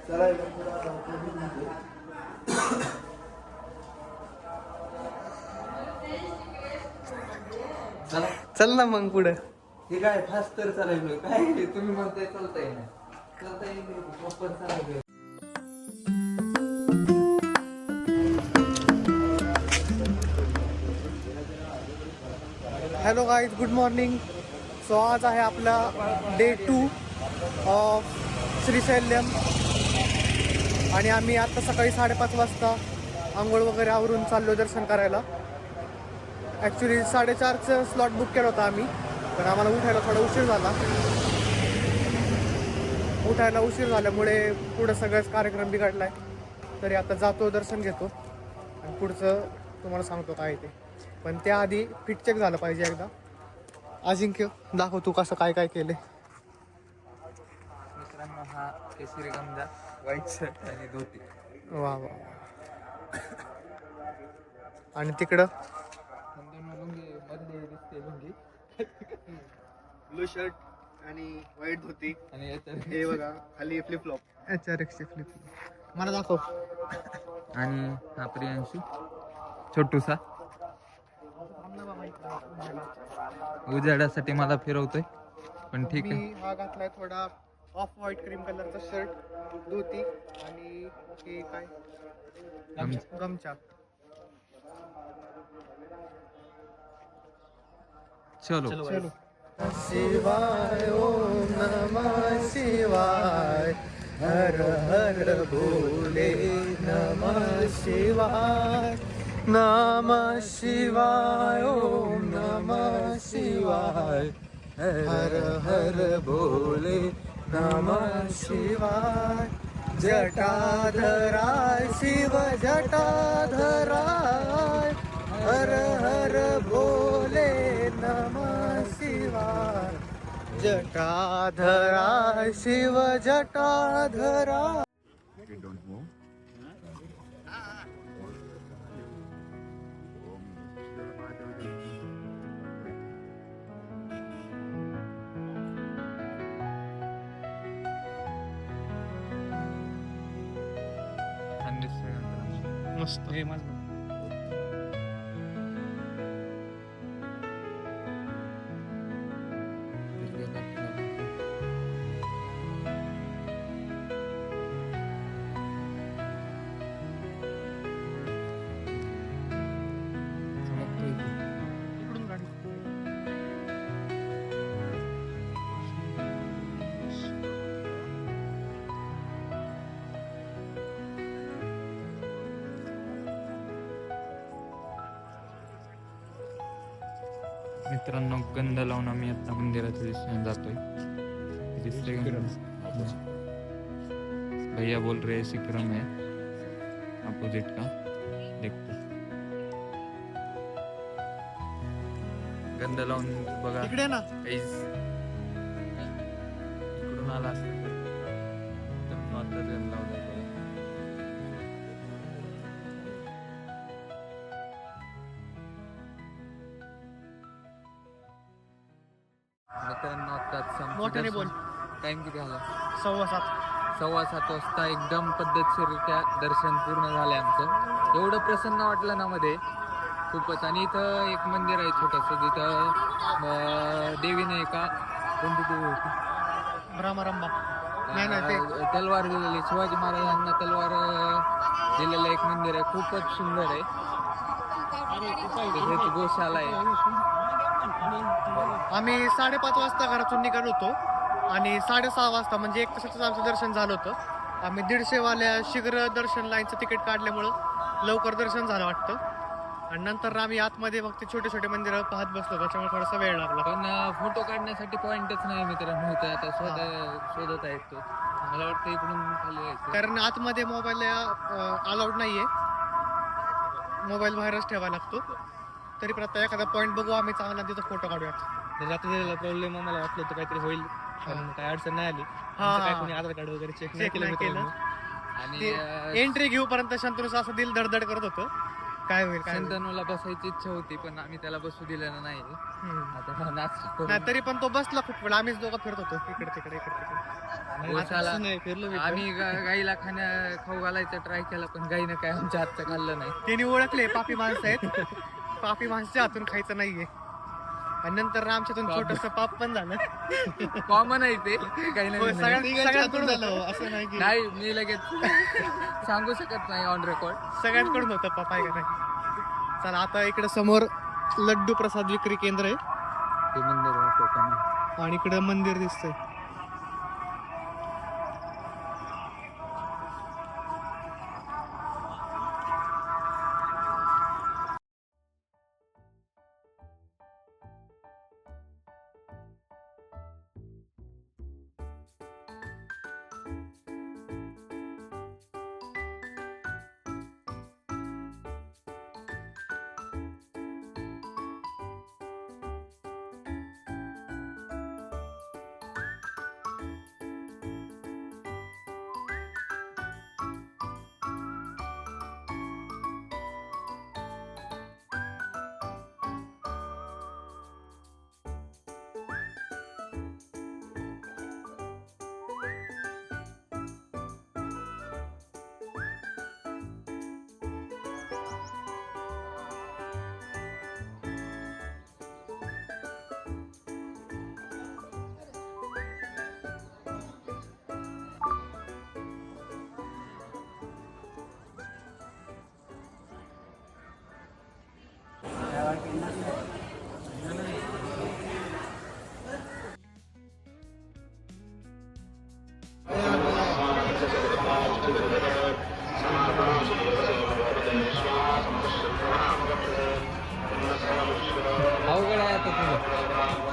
चल ना मग पुढे. हे काय फास्ट तर चालायचं काय तुम्ही म्हणताय चालताय ना चालता येईल प्रॉपर चालायचं. Hello guys, good morning. So आज आहे आपला डे 2 ऑफ श्रीशैल्यम आणि आम्ही आता सकाळी 5:30 वाजता आंघोळ वगैरे आवरून चाललो दर्शन करायला. ॲक्च्युली 4:30चं स्लॉट बुक केला होता आम्ही, पण आम्हाला उठायला थोडा उशीर झाला. उशीर झाल्यामुळे पुढं सगळंच कार्यक्रम बिघडला आहे. तरी आता जातो, दर्शन घेतो आणि पुढचं तुम्हाला सांगतो काय ते. पण त्याआधी फिट चेक झालं पाहिजे एकदा. अजिंक्य, दाखव तू कसं काय काय केले. मित्रांनो, हा केसरी गमजा, व्हाईट शर्ट आणि धोती. वा वा. आणि तिकडं मधली दिसते लुंगी, ब्लू शर्ट आणि व्हाईट धोती आणि हे बघा खाली फ्लिप फ्लॉप. HRX flip. मला दाखव. आणि हा प्रियांशू छोटूसा उजाडासाठी मला फिरवतोय, पण ठीक आहे. मी हा घातलाय थोडा ऑफ व्हाईट क्रीम कलरचा शर्ट, धोती आणि हे काय गमछा. चलो चलो. शिवाय ओम नमः शिवाय, हर हर भोले नमः शिवाय, नमः शिवाय ओम नमः शिवाय, हर हर भोले नमः शिवाय. जटाधराय शिव जटाधराय, हर हर भोले नमः शिवाय. जटाधराय शिव जटाधराय. मस्त. मित्रांनो, गंध लावून आम्ही आता मंदिराच्या दिशेने जातोय. दिसले भैया बोल रहे सिक्रम है अपोजिट का, देखतो. गंध लावून बघा इकडे ना. काहीच इकडून आला असेल तर आता गंध लावलाय बघा. मित्रांनो, आता मोठ्याने बोल. टाइम किती झाला? 7:15. 7:15 वाजता एकदम पद्धतशीररित्या दर्शन पूर्ण झालंय आमचं. एवढं प्रसन्न वाटलं ना मध्ये खूपच. आणि इथं एक मंदिर आहे छोटंसं, तिथं देवीने एका कोणती देवी होती, भ्रामरंबा तलवार दिलेली, शिवाजी महाराजांना तलवार दिलेलं एक मंदिर आहे. खूपच सुंदर आहे. तिथे गोशाला आहे. आम्ही 5:30 वाजता घरातून निघालो होतो आणि 6:30 वाजता म्हणजे 1 तासाचं आमचं दर्शन झालं होतं. आम्ही 150 वाल्या शीघ्र दर्शन लाईनचं तिकीट काढल्यामुळं लवकर दर्शन झालं वाटतं. आणि नंतर आम्ही आतमध्ये फक्त छोटे छोटे मंदिरं पाहत बसलो, त्याच्यामुळे थोडासा वेळ लागला. पण फोटो काढण्यासाठी पॉइंटच नाही मित्रांनो. होतं आता शोधत आहेत तो. मला वाटतं इकडून खाली यायचं, कारण आतमध्ये मोबाईल अलाउड नाहीये, मोबाईल बाहेरच ठेवायला लागतो. तरी पण आता एखादा पॉईंट बघू आम्ही चांगला, तिथं फोटो काढूयात. जाता दिलेला प्रॉब्लेम मला वाटलं होतं काहीतरी होईल, पण काही अडचण नाही आली. काय कोणी आधार कार्ड वगैरे चेक नाही केलं. आणि एंट्री घेऊपर्यंत शंतनूचं असं दिल धडधड करत होतं. काय होईल काय होईल. शंतनूला बसायची इच्छा होती पण आम्ही त्याला बसू दिलेलं नाही. हम्म. आता नाच करू. नाही तरी पण तो बसला खूप वेळ, आम्हीच दोघं फिरत होतो इकडे तिकडे इकडे तिकडे. हो, चला. असं नाही, फिरलो मी पण. आम्ही गाईला खाऊ घालायचा ट्राय केला पण गाईनं काय आमच्या हातचं खाल्लं नाही. त्यांनी ओळखले पापी माणसं आहेत, पापी माणसाच्या हातून खायचं नाहीये. आणि नंतर आमच्यातून छोटस पाप पण झालं. कॉमन आहे ते काही नाही. सगळ्यांकडून झालं असं नाही की नाही मी लगेच सांगू शकत नाही ऑन रेकॉर्ड. सगळ्यांकडून होतं पाप आहे का नाही. चला आता इकडे समोर लड्डू प्रसाद विक्री केंद्र आहे ते मंदिर दाखवतो ना. आणि इकडे मंदिर दिसतंय. अवघड आहे आता तुझं.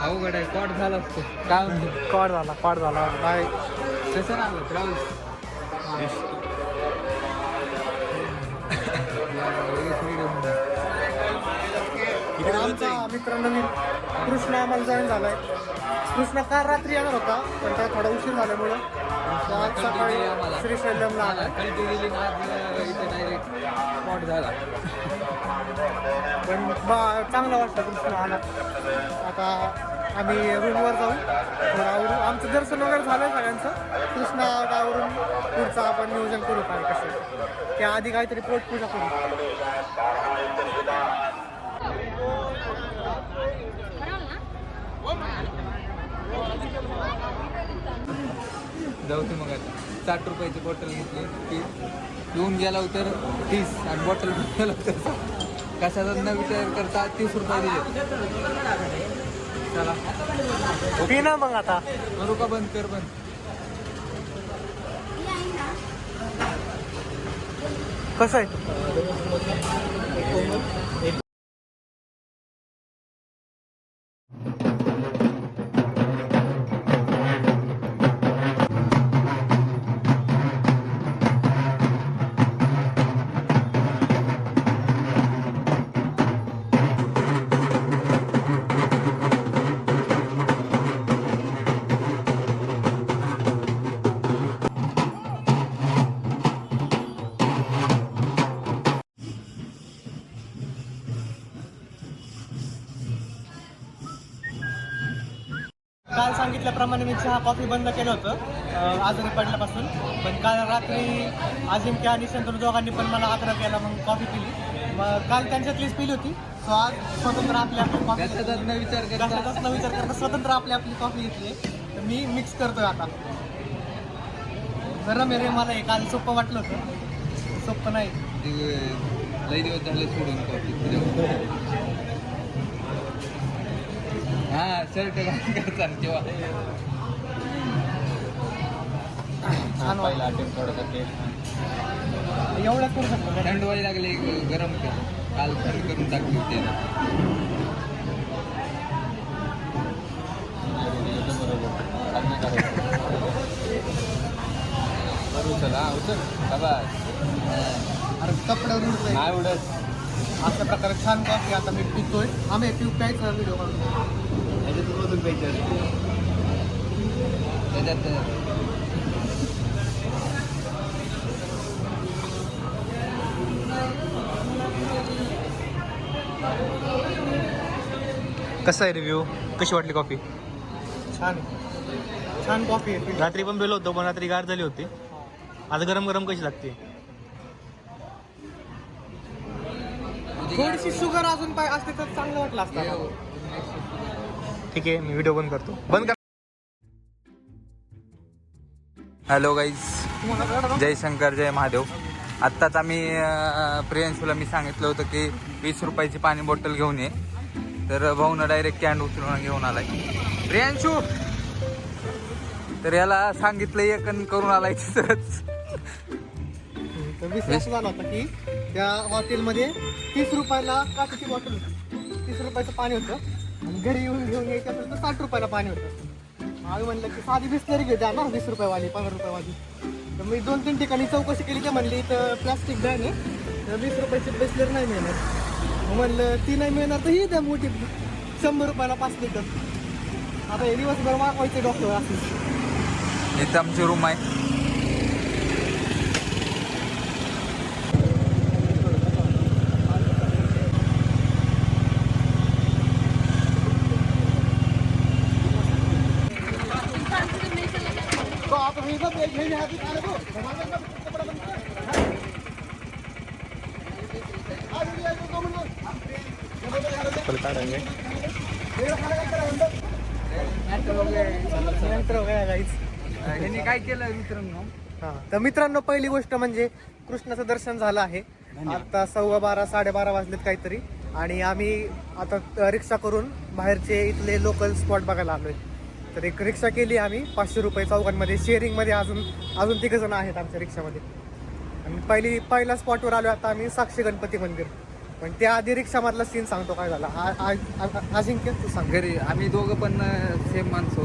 अवघड आहे. कॉट झाला असतो काय म्हणतो. कॉड झाला काय कसं ना आलं राहुल. इकडे आमचा मित्र नवीन कृष्ण आम्हाला जॉईन झालाय. कृष्ण काल रात्री येणार होता पण काय थोडा उशीर झाल्यामुळं तो आज सकाळी श्रीशैल्यमला आला. कल्टी दिली ना आज इथे डायरेक्ट स्पॉट झाला. पण चांगलं वाटतं कृष्ण आला. आता आम्ही रूमवर जाऊ थोडं आवरू. आमचं दर्शन वगैरे झालं सगळ्यांचं. कृष्णा गावावरून पुढचं आपण नियोजन करू काय कसं. त्याआधी काहीतरी पोटपूजा करू. जाऊ ते मग आता 60 रुपयाची बॉटल घेतली ती येऊन गेला तर 30 आणि बॉटल गेला तर 60. कशाचा न विचार करता 30 रुपये दिले. चला पी ना मग आता. करू का बंद कर बंद. कसं आहे काल सांगितल्याप्रमाणे मी चहा कॉफी बंद केलं होतं आजारी पडल्यापासून. पण काल रात्री अजिंक्य आणि शंतनू दोघांनी पण मला आग्रह केला मग कॉफी पिली. मग काल त्यांच्यातलीच पिली होती. सो आज स्वतंत्र आपली आपली कॉफी कशाचाच न विचार करता कशाचाच न विचार करता स्वतंत्र आपली आपली कॉफी घेतली आहे. तर मी मिक्स करतोय आता. गरम आहे रे मला हे. काल सोपं वाटलं होतं. सोपं नाही. लई दिवस झाले सोडून कॉफी. हा शर्ट घालायचा तेव्हा छान व्हायला थोडंसं एवढं करू शकतो. थंड व्हायला लागले गरम कर. काल थंड करून टाकली ते चला उचल. अरे कपड्यावर उडतोय. नाही उडत. अशा प्रकारे छान कॉफी आता मी पितोय. आम्ही प्यायचा व्हिडिओ काढून त्याच्यातून प्यायचं त्याच्यात कसा आहे रिव्ह्यू, कशी वाटली कॉफी? छान छान कॉफी आहे. रात्री पण पेलो होतो, पण रात्री गार झाली होती. आज गरम गरम कशी लागते? थोडीशी शुगर अजून असते तर चांगलं वाटलं असतं. ठीक आहे, मी व्हिडिओ बंद करतो. बंद कर. हॅलो गाईज, जय शंकर जय महादेव. आत्ताच आम्ही प्रियांशूला मी सांगितलं होतं की 20 रुपयाची पाणी बॉटल घेऊन ये, तर भाऊनं डायरेक्ट कॅन उचलून घेऊन आलाय. प्रियांशू तर याला सांगितलं एक करून आलाय तरच. तर विषय असं झाला होता की त्या हॉटेलमध्ये 30 रुपयाला काचेची बॉटल होती, 30 रुपयाचं पाणी होतं आणि घरी येऊन घेऊन यायचं असेल तर 60 रुपयाला पाणी होतं. आम्ही म्हणलं की साधी बिस्लरी घेऊ द्या ना, 20 रुपयेवाली 15 रुपयेवाली. तर मी 2-3 ठिकाणी चौकशी केली, ते म्हणली इथं प्लास्टिक बॅन आहे, तर 20 रुपयाची बिस्लरी नाही मिळणार. मग म्हणलं ती नाही मिळणार तर ही द्या मोठी 100 रुपयाला 5 लिटर. आता हे दिवसभर मागवायचे डॉक्टर असं. इथं आमची रूम आहे. ह्यांनी काय केलं मित्रांनो? तर मित्रांनो, पहिली गोष्ट म्हणजे कृष्णाचं दर्शन झालं आहे. आता 12:15 साडेबारा वाजलेत काहीतरी, आणि आम्ही आता रिक्षा करून बाहेरचे इथले लोकल स्पॉट बघायला आलोय. तर एक रिक्षा केली आम्ही 500 रुपये चौघांमध्ये, शेअरिंगमध्ये. अजून 3 जण आहेत आमच्या रिक्षामध्ये. आणि पहिल्या स्पॉटवर आलो आता आम्ही, साक्षी गणपती मंदिर. पण त्याआधी रिक्षामधला सीन सांगतो काय झाला. अजिंक्य तू सांग. घरी आम्ही दोघं पण सेम माणसं.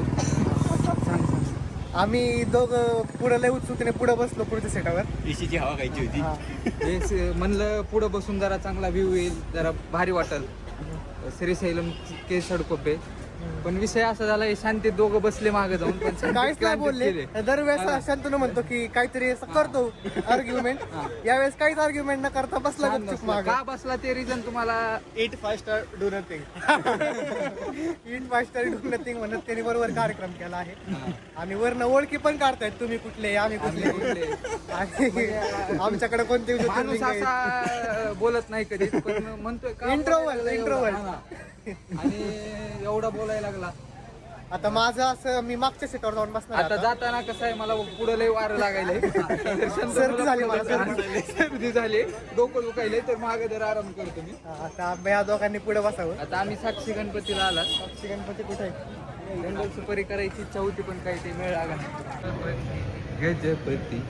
आम्ही दोघं पुढं लय उत्सुकतेने पुढं बसलो पुढच्या सेटावर. एसीची हवा खायची होती. म्हणलं पुढं बसून जरा चांगला व्ह्यू येईल, जरा भारी वाटल श्रीशैलम के सडकोपे. पण विषय असा झाला, शांती दोघं बसले मागे जाऊन, पण काहीच नाही बोलले. दरवेळेस शांतनु म्हणतो की काहीतरी असं करतो आर्ग्युमेंट, यावेळेस काहीच आर्ग्युमेंट न करता बसला गपचूप मागे. का बसला ते रिझन तुम्हाला. Eat 5 star, do nothing. In 5 star do nothing म्हणत त्यांनी बरोबर कार्यक्रम केला आहे. आणि वरनं ओळखी पण काढतायत, तुम्ही कुठले आम्ही कुठले. आणि आमच्याकडे कोणते माणूस असा बोलत नाही कधी, पण म्हणतोय का इंट्रोवर्ट. आणि एवढा बोलायला लागला. आता माझं असं, मी मागच्या सीटावर जाऊन बसणार आता जाताना कसं आहे, मला पुढं लय वारं लागायलंय. सर्दी झाली मला, सर्दी झाली, डोकं दुखायलंय, तर मागे जर आराम करतो मी. आता या दोघांनी पुढे बसावं. आता आम्ही साक्षी गणपतीला आला. साक्षी गणपती कुठे आहे? जंगल सुपारी करायची इच्छा होती, पण काही ते मेळ लागा. गजपती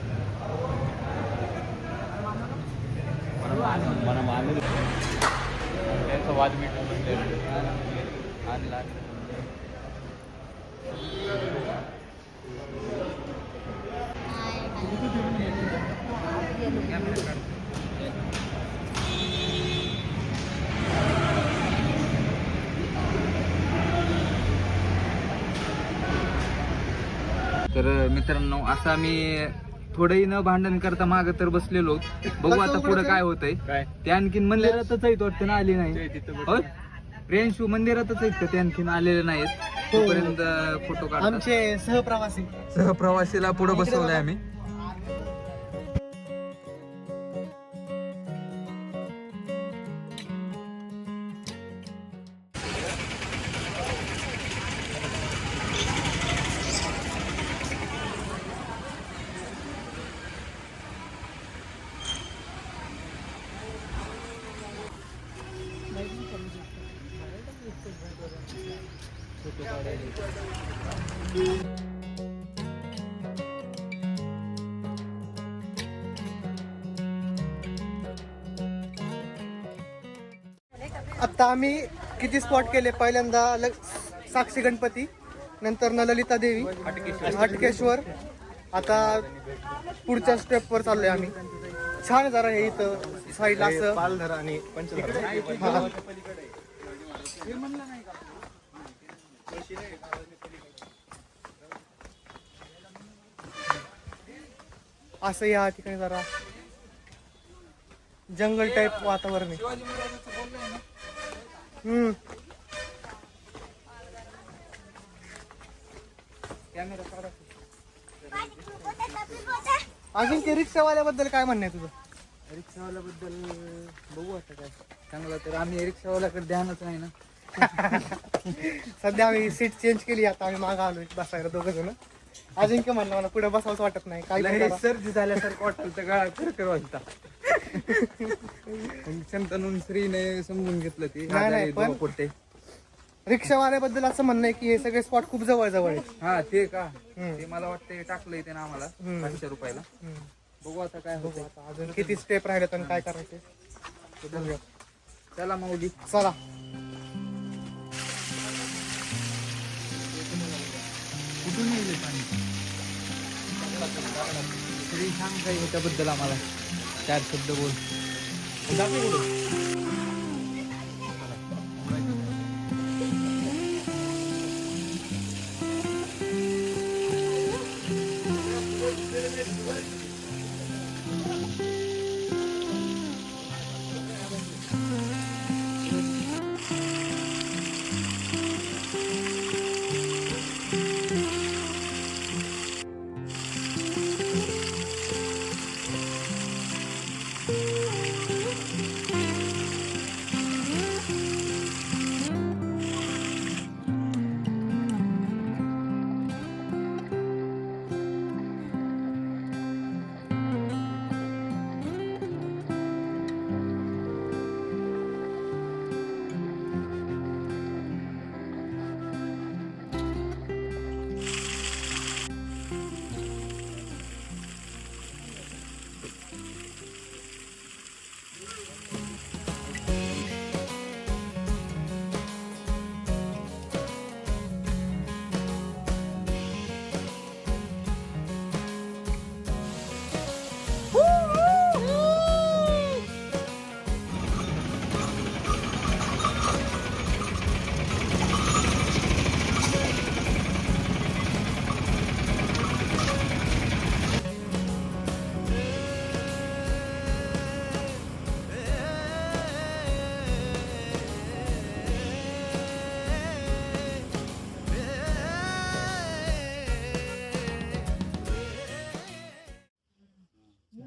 वाद आणला. तर मित्रांनो, असं आम्ही थोडंही न भांडण करता मागं तर बसलेलो. बघू आता पुढं काय होतंय. ते आणखीन मंदिरातच आहेत वाटतं ना, आले नाही. होय, प्रियांशू मंदिरातच आहेत का? ते आणखीन आलेले नाहीत. तोपर्यंत फोटो काढ. आमचे सहप्रवासीला पुढे बसवलंय आम्ही. आता आम्ही किती स्पॉट केले. पहिल्यांदा साक्षी गणपती, नंतर ललिता देवी, हटकेश्वर. आता पुढच्या स्टेपवर चाललोय आम्ही. छान जरा हे इथं साईडला असं पालधरा आणि पंचधारा. असं या ठिकाणी जरा जंगल टाईप वातावरण आहे. कॅमेरा काढा. अजिंक्य, रिक्षावाल्याबद्दल काय म्हणणं आहे तुझं? रिक्षावाल्याबद्दल बघू आता काय चांगलं, तर आम्ही रिक्षावाल्याकडे ध्यानच नाही ना. सध्या आम्ही सीट चेंज केली, आता आम्ही मागं आलोय बसायला दोघं जण. अजिंक्य म्हणलं मला पुढे बसावंच वाटत नाही, काय करा. सर्दी झाल्यासारखं वाटतं तर गळा खरखर व्हायचा. शंतनून श्रीने समजून घेतलं ती नाही, पण- पोटे. रिक्षावाल्याबद्दल असं म्हणणं आहे की हे सगळे स्पॉट खूप जवळ जवळ आहेत. हा ते का, हम्म. ते मला वाटतं टाकलंय ते ना आम्हाला हम्म. 500 रुपयाला. बघू आता काय बघू होतं. आता अजून किती स्टेप राहिलेत आणि काय करायचे ते बघूया. चला माऊली. चला. कुठून येईल पाणी? श्री सांग काही ह्याच्याबद्दल आम्हाला 4 शब्द बोल.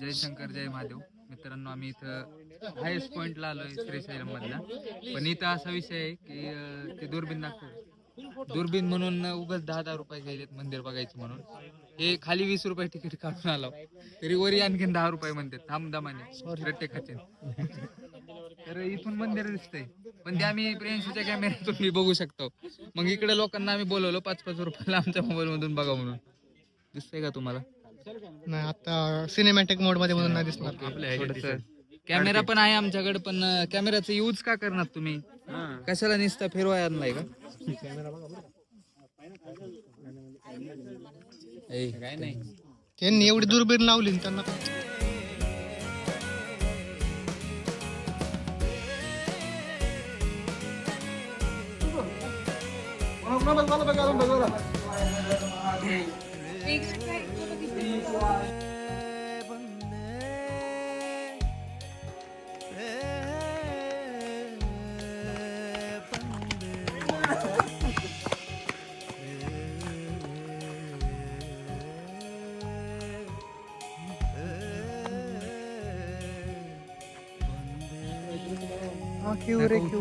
जय शंकर जय महादेव. मित्रांनो, आम्ही इथं हायस्ट पॉइंटला आलोय श्रीशैलम मधला. पण इथं असा विषय आहे की ते दुर्बीण दाखव, दुर्बीण म्हणून उगाच 10-10 रुपये गेलेत मंदिर बघायचं म्हणून. हे खाली 20 रुपये तिकीट काढून आलो, तरी वरी आणखीन 10 रुपये म्हणते थांबदामाने रट्टे खाते. तर इथून मंदिर दिसतंय, पण ते आम्ही प्रियांशीच्या कॅमेऱ्यातून मी बघू शकतो. मग इकडे लोकांना आम्ही बोलवलो 5-5 रुपयाला आमच्या मोबाईल मधून बघा म्हणून. दिसतंय का तुम्हाला? नाही, आता सिनेमॅटिक मोड मध्ये म्हणून नाही दिसणार. कॅमेरा पण आहे आमच्याकडे, पण कॅमेराचा यूज का करणार तुम्ही? कशाला निसता फिरवाय आणलाय का? काय नाही, त्यांनी एवढी दुर्बीण लावली ना त्यांना काय. क्यू रे क्यू.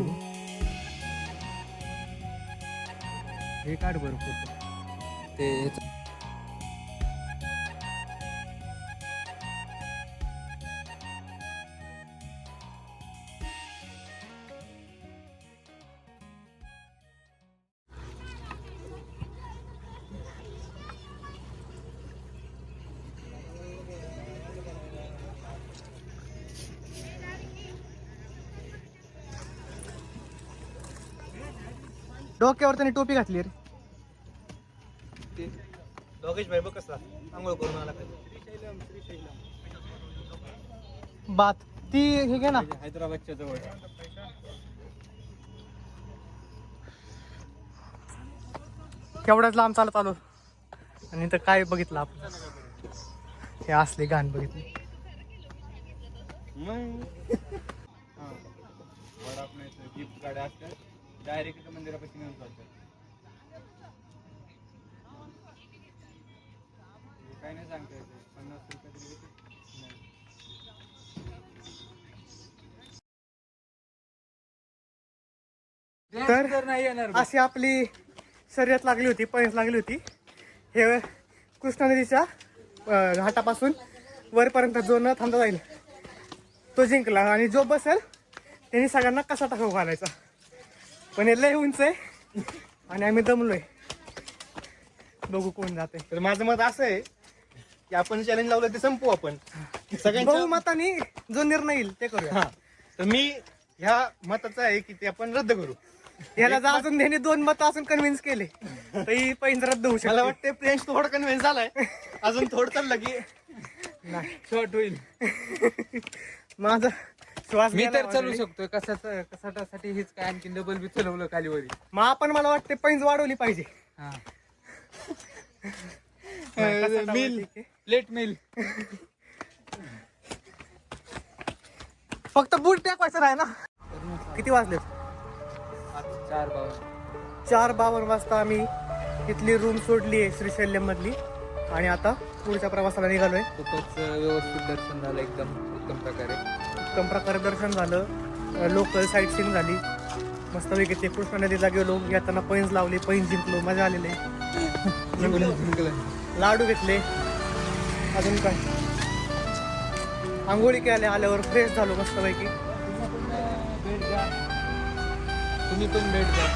हे काढ बरं फोटो. ते डोक्यावर त्यांनी टोपी घातली रे. लोकेश भाई बघ कसला आंघोळ करून आला. बात ती हे घे ना. हैदराबादच्या जवळ. केवढ्याच लांब चालत आलो आणि इथं काय बघितलं आपण. हे असली घाण बघितली. जीप गाड्या असतात डायरेक्ट मंदिरापाशी नेऊन चालतात. काय नाही सांगता येते 50 रुपये तरी किती? तर नाही येणार अशी आपली शर्यत लागली होती, पैस लागली होती. हे कृष्णा नदीच्या घाटापासून वरपर्यंत जो न थांबता जाईल तो जिंकला, आणि जो बसेल त्यांनी सगळ्यांना कसा टाकाऊ घालायचा. पण हे लय उंच आहे आणि आम्ही दमलोय. बघू कोण जाते. तर माझं मत असं आहे की आपण चॅलेंज लावलं ते संपू आपण सगळ्यांच्या. बहुमताने जो निर्णय येईल ते करूया. हा, तर मी ह्या मताचं आहे की ते आपण रद्द करू. याला जर अजून त्यांनी 2 मत अजून कन्व्हिन्स केले तरी पैंज रद्द होऊ मला शकतो. वाटतं प्रियांश थोडं कन्व्हिन्स झालाय, अजून थोडं चाललं की नाही, शॉर्ट होईल. माझा श्वास मी गेला तर चालू already. शकतो कशासाठी हेच काय आणखी डबल बी चलवलं खाली वरी. मग आपण मला वाटते पैंज वाढवली पाहिजे. हा नाही, कसा मिल ठीक आहे. लेट मिल. फक्त बूट टाकायचं नाही ना. किती वाजले? 4:52 वाजता आम्ही इथली रूम सोडली आहे श्रीशैल्यम मधली, आणि आता पुढच्या प्रवासाला निघालोय. खूपच व्यवस्थित दर्शन झालं, एकदम उत्तम प्रकारे. उत्तम प्रकारे दर्शन झालं, लोकल साईट सीन झाली मस्तपैकी. ते कृष्णा नदीला गेलो, येताना पैंज लावले, पैंज जिंकलो, मजा आलेली आहे. लाडू घेतले, अजून काय आंघोळी केल्या, आल्यावर फ्रेश झालो मस्तपैकी. तुम्ही पण भेट द्या.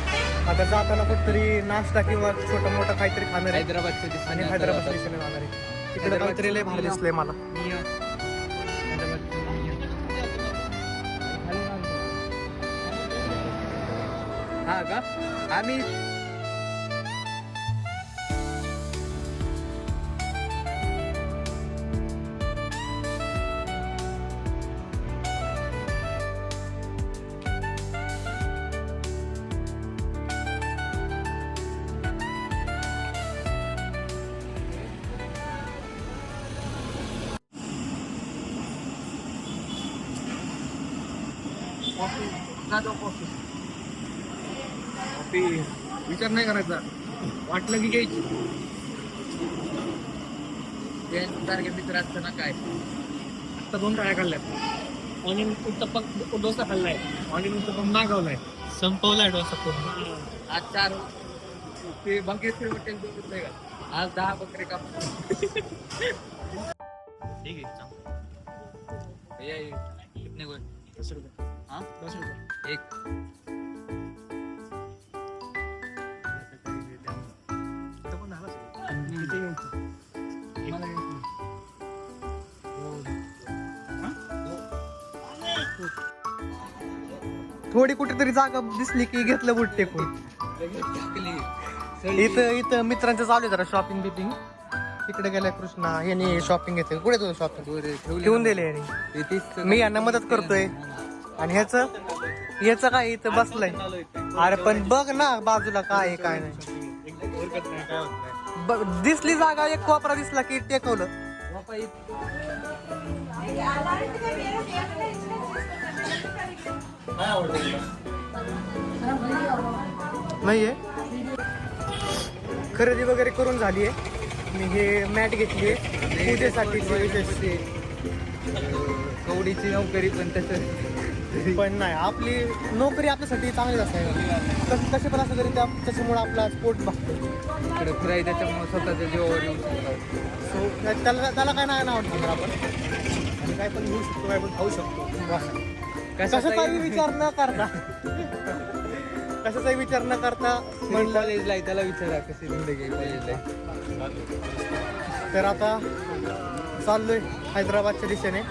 आता जाताना कुठतरी नाश्ता किंवा छोटा मोठा काहीतरी खाणार आहे, हैदराबादच्या दिशेने आणि आता हैदराबाद जातात. स्टेशन जाणार आहे. तिकडे काहीतरी लय भारी दिसलंय मला. मिया. हैदराबादचं मिया. हा का आम्ही कॉफी विचार नाही करायचा, वाटलं की घ्यायची. सारखे मित्र असताना काय आता 2 टाळ्या खाल्ल्यात. ऑनियन उत्तप्पा डोसा खाल्लाय, ऑनियन उत्तप्पा मागवलाय, संपवलाय डोसा पूर्ण. आज 4 ते बघेश्वर हॉटेल बघितलं नाही का, आज 10 बकरे काप. ठीक आहे, भैया ये कितने को? 10 रुपये. हाँ 10 रुपये. एक. इथं पण झालं सगळं. किती घ्यायचं? मला घ्यायचं. थोडी कुठेतरी जागा दिसली की घेतलं बूट टेकून. टाकली. इथं मित्रांचं चालू आहे जरा शॉपिंग बिपिंग. तिकडे गेलाय कृष्णा, याने शॉपिंग घेतली. कुठे तुझं शॉपिंग दोरे ठेवून दिले याने. मी यांना मदत करतोय, आणि ह्याचं काय इथं बसलंय. अरे पण बघ ना बाजूला काय आहे काय नाही. हरकत नाही, काय होत नाही. दिसली जागा, एक कोपरा दिसला की टेकवलं. नाहीये, खरेदी वगैरे करून झाली आहे. मी हे मॅट घेतली आहे पूजेसाठी. कवडीची नोकरी पण तसं पण नाही, आपली नोकरी आपल्यासाठी चांगलीच असायला कशी पण असं तरी त्याच्यामुळे आपला स्पोर्ट बघतो. इकडे फिराय, त्याच्यामुळे स्वतःच्या जीवावर येऊ शकतो. सो त्याला काय नाही नाव ठेवणार आपण, आणि काय पण घेऊ शकतो, काय पण खाऊ शकतो. कशाचाही विचार न करता कशाचाही विचार न करता म्हणलं. कॉलेजला आहे त्याला विचारा कशी जिंदगी कॉलेजला. तर आता चाललोय हैदराबादच्या दिशेने.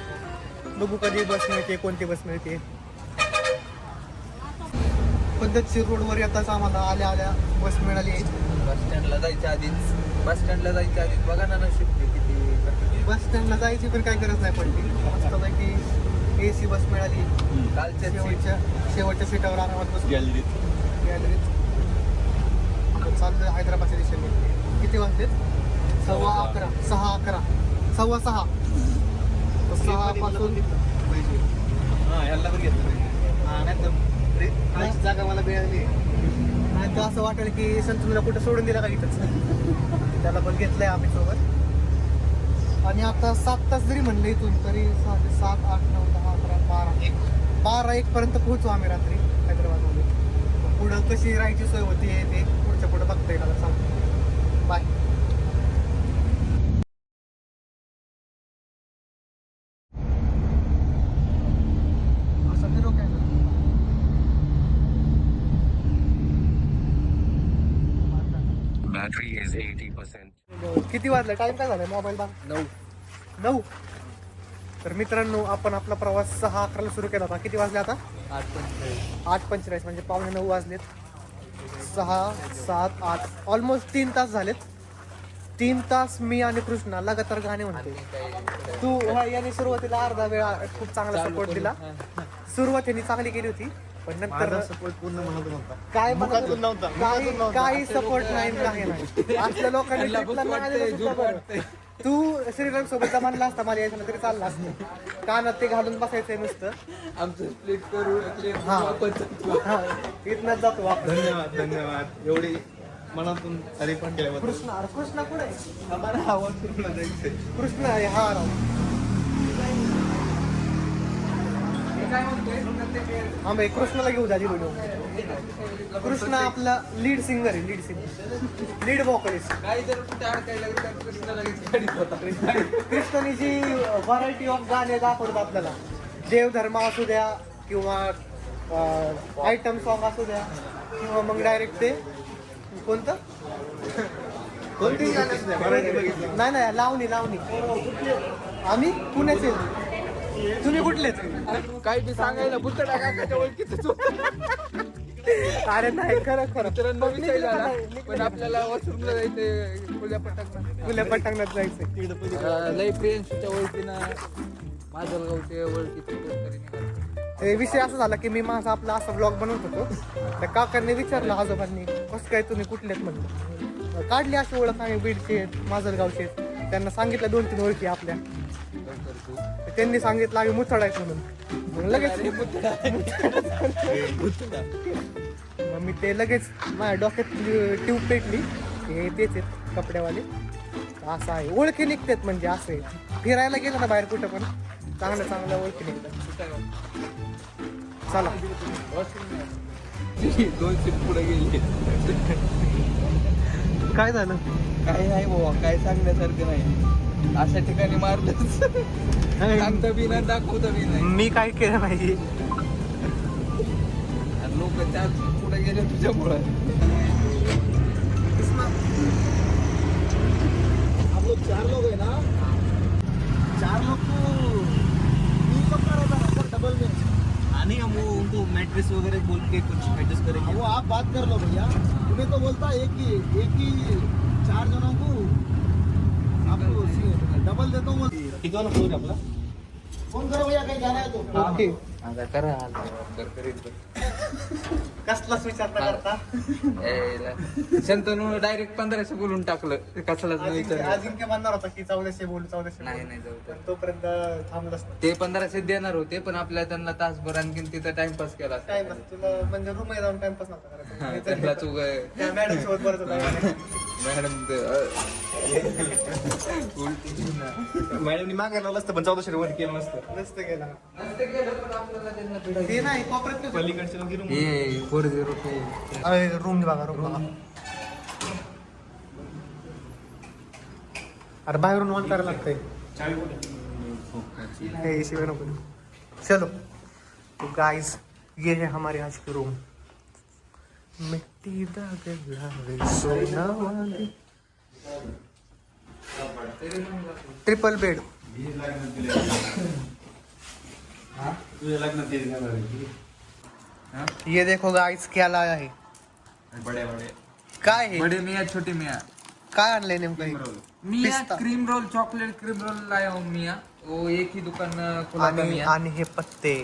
बघू कधी बस मिळते, कोणती बस मिळते. पद्धतशीर रोडवर येताच आम्हाला आल्या आल्या बस मिळाली. बस स्टँडला जायच्या आधीच बघा ना नशीब किती. बस स्टँडला जायची पण काही गरज नाही पडली. मस्तपैकी AC बस मिळाली. कालच्या शेवटच्या सीटावर आरामात बसून गॅलरीत चाललोय हैदराबादच्या दिशेने. किती वाजलेत? 11:15, 6:11, 6:15. 6 पासून ह्याला पण घेतलं नाही, जागा मला मिळाली. नाही तर असं वाटेल की संतूला कुठं सोडून दिला का इथंच. त्याला पण घेतलंय आम्ही सोबत. आणि आता 7 तास जरी म्हणलं इथून तरी 7, 8, 9, 10, 11, 12, 1 पर्यंत पोहोचू आम्ही रात्री हैदराबादमध्ये. पुढं कशी राहायची सोय होती ते पुढच्या पुढं बघता येईल आता. सांगतो बाय. असं फिरो काय Battery is 80%. किती वाजलं? टाइम काय झालाय मोबाईल बघ. 9. तर मित्रांनो आपण आपला प्रवास 6:11 सुरू केला होता. किती वाजले आता? 8:45 म्हणजे 8:45 वाजलेत. 6, 7, 8 ऑलमोस्ट 3 तास झालेत. 3 तास मी आणि कृष्णा लगातार गाणे म्हणते. तू याने सुरुवातीला अर्धा वेळ खूप चांगला सपोर्ट दिला. सुरुवात यांनी चांगली केली होती पण नंतर सपोर्ट पूर्ण म्हणत नव्हता. काय म्हणत मुखातून नव्हता. काही सपोर्ट नाही काही नाही. असल्या लोकांनी ट्रिपला नाही आलेलं सुद्धा बरं. तू श्रीरंग सोबत म्हणला असता मला यायचं तरी चालला असतं. कानात ते घालून बसायचंय नुसतं. आमचं स्प्लिट करू हा इथनच जातो वापस. धन्यवाद एवढी मनातून तरी पण केल्याबद्दल. कृष्णा कुठे आम्हाला आवाज पूर्ण जायचंय. कृष्णा आहे हा राव. हा भाई कृष्णाला घेऊ द्या व्हिडिओ. कृष्णा आपला लीड सिंगर आहे. लीड वॉकलिस्ट. काही जर कुठे अडकायला लागलं तर कृष्णाला गाडीत होता. कृष्णाने जी व्हरायटी ऑफ गाणे दाखवतात आपल्याला, देवधर्म असू द्या किंवा आयटम सॉन्ग असू द्या किंवा मग डायरेक्ट ते कोणतं कोणतीही गाणी असू द्या, मराठी बघितलं. नाही लावणी. आम्ही पुण्याचे. तुम्ही कुठलेच? काही बी सांगायला बुद्धडा काकाच्या ओळखीतच होतं. अरे नाही खरं मित्रांनो विषय झाला पण आपल्याला वॉशरूमला जायचंय. खुल्या पटांगणात जायचंय. लय प्रियंशीच्या ओळखीनं माझलगावचे ओळखीचे कोणतरी निघाले. विषय असा झाला की मी माझा आपला असा ब्लॉग बनवत होतो. त्या काकांनी विचारलं आजोबांनी कसं काय तुम्ही कुठलेत म्हणलं. काढली अशी ओळख आम्ही बीडचे आहेत, माजलगावचे आहेत. त्यांना सांगितलं 2-3 ओळखी आपल्या. त्यांनी सांगितलं आम्ही मुथड आहेत म्हणून. लगेच मग मी ते लगेच माझ्या डोक्यात ट्यूब पेटली. हे तेच आहेत कपड्यावाले. असं आहे ओळखी निघतात म्हणजे असं आहे. फिरायला गेलं ना बाहेर कुठं पण चांगल्या ओळखी निघतात. चला 2 सीट पुढे गेली. काय झालं? काही नाही बाबा काय सांगण्यासारखं नाही. अशा ठिकाणी मारलंच. सांगता बी नाही दाखवता बी नाही. मी काय केलं पाहिजे. लोक 4 सीट पुढे गेले तुझ्यामुळे. हम लोग 4 लोग है ना. 4 लोग को पिकअप करा था ना डबल में. आणि हम वो उनको मैट्रेस वगैरह बोल के कुछ एडजस्ट करेंगे. वो आप बात कर लो भैया. तुम्हें तो बोलता एक ही 4 जनों को आपको डबल देता हूँ. किती वाला फ्लोर आपला? फोन करो भैया कहीं जाना है तो. ओके. आता करा करीत कसलाच विचार न करता शंतनू डायरेक्ट 1500 बोलून टाकलं. कशालाच नाही विचारलं. अजिंक्य म्हणणार होता की 1400 बोलू 1400 नाही नाही जाऊ दे. पण तोपर्यंत थांबलंच नाही. ते 1500 देणार होते पण आपल्या त्यांना तासभर आणखीन तिथं टाइमपास केला. टाइमपास तुला म्हणजे रूम मध्ये जाऊन टाइमपास नव्हता त्यांना करायचा. चुक त्या मॅडम सोबत बरंच होता. मॅडम मॅडमनी मागायला असतं पण 1400 वर केलं नसतं. नसतं गेला ते नाही कॉपरेट पलीकडचे लोक रूम. हे 402 रूम बघा रूम बघा. अरे बाहेरून ऑन करायला लागतंय. हे शिवाय नको. चलो तो गाइस ये है हमारे आज की रूम. मिट्टी दाग लावे सोना वाली. Triple bed. तुझ्या लग्नात ते देणार आहे. ये देखो गाइस क्या लाया है. बड्या बड्या काय है बडे मिया छोटे मिया. काय आणलंय नेमकं. मिया पिस्ता. Cream roll chocolate cream roll लाया हूं मिया. वो एक ही दुकान खुला था आणि मिया. आणि हे पत्ते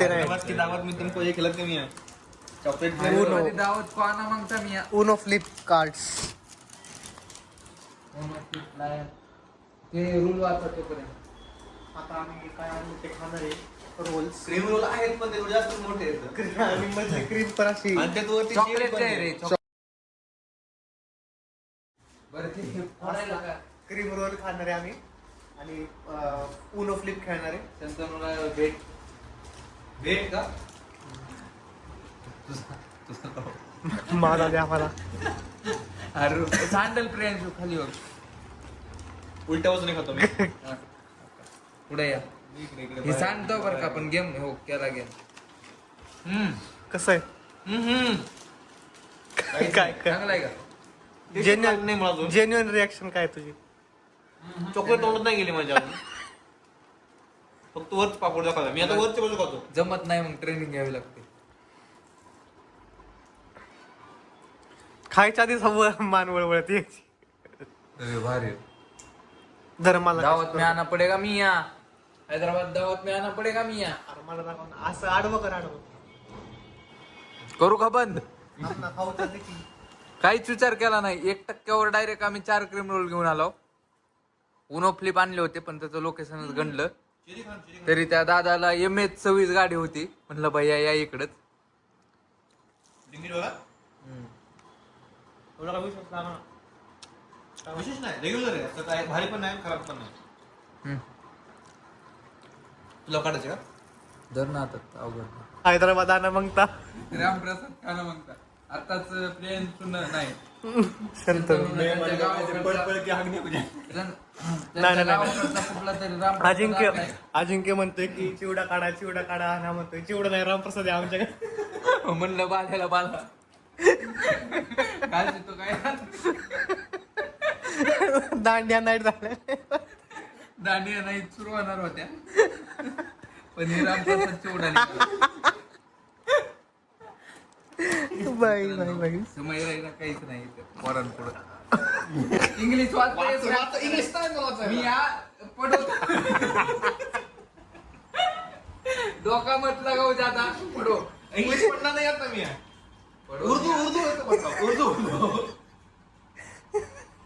नाही. नमाज की दावत में तुमको एक लग नहीं है. Chocolate Uno. वाली दावत को आना मांगता मिया. Uno flip cards. ते रूल वाचा तोपर्यंत. आता आम्ही काय आणलं ते खाणार आहे रोल्स. क्रीम रोल आहेत पण ते थोडे जास्त मोठे आहेत. आणि मध्ये क्रीम पण अशी. आणि त्यात वरती चॉकलेट cherry पण आहे रे आहे. बरं ठीक आहे. फोडायला का? क्रीम रोल खाणार आहे आम्ही आणि उनो फ्लिप खेळणार आहे. शंतनूला भेट भेट का माझा द्या मला. अरे सँडल प्रियांशू खाली बघ. उलट्या बाजूने खातो मी. पुढे या. हे सांगतो बरं का पण गेम हो केला गेम. कसं आहे काय चांगला आहे का? जेन्युअन जेन्युअन रिॲक्शन काय तुझी? चॉकलेट तोंडात नाही गेली माझ्या अजून. फक्त वरच पापड दाखवला मी आता वरची बाजू खातो. जमत नाही मग ट्रेनिंग घ्यावी लागते. खायच्या आधी सवय मान वळवळत यायची. अरे भारी. धर्माला दावत में आना पडेगा मिया. हैदराबाद दावत में आना पडेगा मिया. मला दाखव ना. असं आडवं कर आडवं. करू का बंद? आपण खाऊ चालते की काहीच विचार केला नाही. 1% डायरेक्ट आम्ही 4 क्रीम रोल घेऊन आलो. उनो फ्लिप आणले होते पण त्याचं लोकेशनच गणलं. तरी त्या दादाला MH26 गाडी होती. म्हणलं भैया या इकडच. विशेष नाही रेग्युलर आहे असं काय भारी पण नाही खराब पण नाही. तुला काढायचे का? धर ना आता अवघड. हैदराबाद आणा मगता रामप्रसाद खाना म्हणता. आताच प्लेन नाही. संत अजिंक्य अजिंक्य म्हणतोय की चिवडा काढा हा म्हणतोय चिवडा नाही रामप्रसाद आहे आमच्याकडे. म्हणलं बाल्याला बाला काय देतो काय दांडिया नाईट झाल्या. दांडिया नाही सुरू होणार होत्या पण हे रामप्रसादची उडाली. बाई बाई बाई समय राहिला काहीच नाही पोरांपुढं. इंग्लिश वाचता इंग्लिश नाही बोलायचं. मी पडो डोका म्हटलं गाव जाता पडो. इंग्लिश पडणार नाही आता मी पडो उर्दू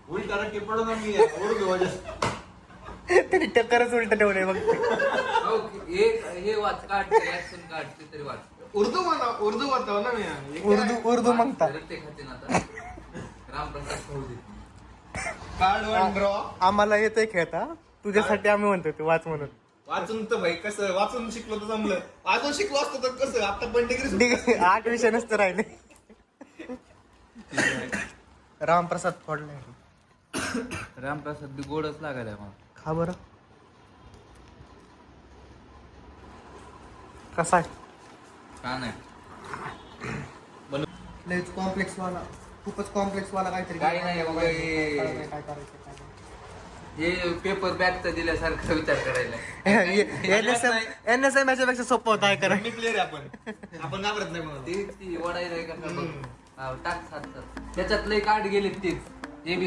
उलटा रखी पडो ना मी उर्दू वजह तरी टक्करच उलट ठेवलंय बघ. हे वाच काढते ऍक्शन काढते तरी वाच. उर्दू म्हणतो ना मी उर्दू म्हणता. ते खाते ना आता रामप्रसाद खाऊ दे. कार्ड वन ड्रॉ आम्हाला येतंय खेळता तुझ्यासाठी आम्ही म्हणतो ते वाच म्हणून. वाचून तर भाई कसं वाचून शिकलो तर जमलं. वाचून शिकलो असतो तर कसं आता पण डिग्री 8 विषय नसतं राहिले. रामप्रसाद फोडलाय. रामप्रसाद बी गोडच लागायला मला. खा बरं कसा आहे? का नाही लयच कॉम्प्लेक्स वाला खूपच कॉम्प्लेक्स वाला काहीतरी काही नाही बाबा, हे- काय करायचं हे पेपर बॅगचा दिल्यासारखा विचार करायला. NSM याच्यापेक्षा सोपं होतं आहे करा. मी क्लिअर आहे आपण घाबरत नाही म्हणून. ती वडाई नाही का टाक सात त्याच्यात लय कार्ड गेले तेच हे बी